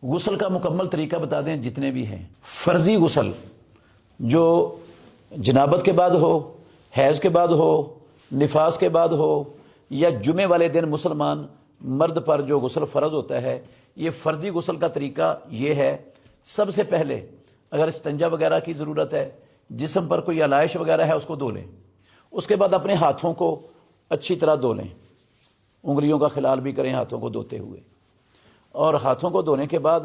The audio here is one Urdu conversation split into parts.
غسل کا مکمل طریقہ بتا دیں جتنے بھی ہیں۔ فرضی غسل جو جنابت کے بعد ہو، حیض کے بعد ہو، نفاس کے بعد ہو، یا جمعے والے دن مسلمان مرد پر جو غسل فرض ہوتا ہے، یہ فرضی غسل کا طریقہ یہ ہے۔ سب سے پہلے اگر استنجا وغیرہ کی ضرورت ہے، جسم پر کوئی علائش وغیرہ ہے، اس کو دھو لیں۔ اس کے بعد اپنے ہاتھوں کو اچھی طرح دھو لیں، انگلیوں کا خلال بھی کریں ہاتھوں کو دھوتے ہوئے، اور ہاتھوں کو دھونے کے بعد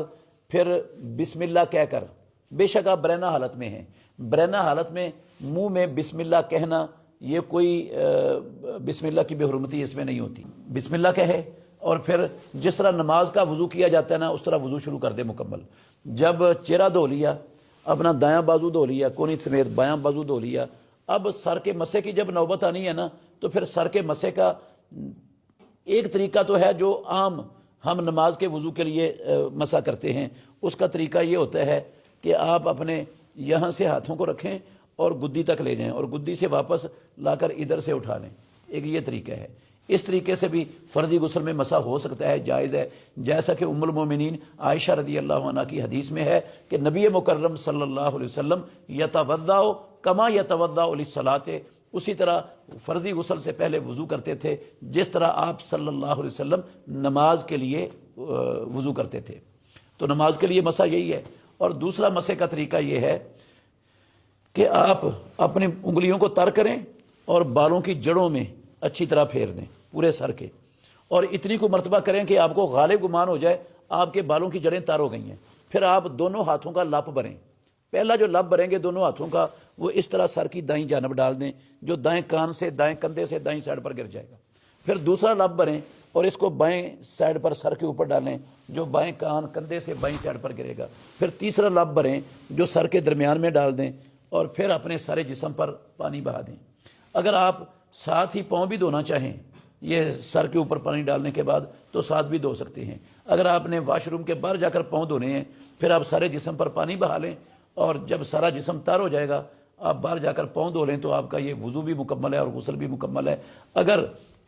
پھر بسم اللہ کہہ کر، بے شک آپ برہنہ حالت میں ہیں، برہنہ حالت میں منہ میں بسم اللہ کہنا، یہ کوئی بسم اللہ کی بے حرمتی اس میں نہیں ہوتی۔ بسم اللہ کہے اور پھر جس طرح نماز کا وضو کیا جاتا ہے نا، اس طرح وضو شروع کر دے مکمل۔ جب چہرہ دھو لیا، اپنا دایاں بازو دھو لیا، کونی سمیت بایاں بازو دھو لیا، اب سر کے مسے کی جب نوبت آنی ہے نا، تو پھر سر کے مسے کا ایک طریقہ تو ہے جو عام ہم نماز کے وضو کے لیے مسا کرتے ہیں۔ اس کا طریقہ یہ ہوتا ہے کہ آپ اپنے یہاں سے ہاتھوں کو رکھیں اور گدی تک لے جائیں، اور گدی سے واپس لا کر ادھر سے اٹھا لیں۔ ایک یہ طریقہ ہے۔ اس طریقے سے بھی فرضی غسل میں مسا ہو سکتا ہے، جائز ہے، جیسا کہ ام المومنین عائشہ رضی اللہ عنہ کی حدیث میں ہے کہ نبی مکرم صلی اللہ علیہ وسلم یتوضأ کما یتوضأ للصلاۃ، اسی طرح فرضی غسل سے پہلے وضو کرتے تھے جس طرح آپ صلی اللہ علیہ وسلم نماز کے لیے وضو کرتے تھے۔ تو نماز کے لیے مسا یہی ہے۔ اور دوسرا مسے کا طریقہ یہ ہے کہ آپ اپنی انگلیوں کو تر کریں اور بالوں کی جڑوں میں اچھی طرح پھیر دیں پورے سر کے، اور اتنی کو مرتبہ کریں کہ آپ کو غالب گمان ہو جائے آپ کے بالوں کی جڑیں تر ہو گئی ہیں۔ پھر آپ دونوں ہاتھوں کا لپ بھریں۔ پہلا جو لپ بھریں گے دونوں ہاتھوں کا، وہ اس طرح سر کی دائیں جانب ڈال دیں، جو دائیں کان سے، دائیں کندھے سے دائیں سائڈ پر گر جائے گا۔ پھر دوسرا لپ بھریں اور اس کو بائیں سائڈ پر سر کے اوپر ڈالیں، جو بائیں کان کندھے سے بائیں سائڈ پر گرے گا۔ پھر تیسرا لپ بھریں جو سر کے درمیان میں ڈال دیں، اور پھر اپنے سارے جسم پر پانی بہا دیں۔ اگر آپ ساتھ ہی پاؤں بھی دھونا چاہیں، یہ سر کے اوپر پانی ڈالنے کے بعد، تو ساتھ بھی دھو سکتے ہیں۔ اگر آپ نے واش روم کے باہر جا کر پاؤں دھونے ہیں، پھر آپ سارے جسم پر پانی بہا لیں، اور جب سارا جسم تر ہو جائے گا آپ باہر جا کر پاؤں دھو لیں، تو آپ کا یہ وضو بھی مکمل ہے اور غسل بھی مکمل ہے۔ اگر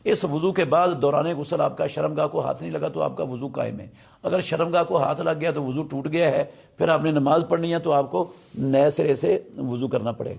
اس وضو کے بعد دوران غسل آپ کا شرمگاہ کو ہاتھ نہیں لگا تو آپ کا وضو قائم ہے۔ اگر شرمگاہ کو ہاتھ لگ گیا تو وضو ٹوٹ گیا ہے، پھر آپ نے نماز پڑھنی ہے تو آپ کو نئے سرے سے وضو کرنا پڑے گا۔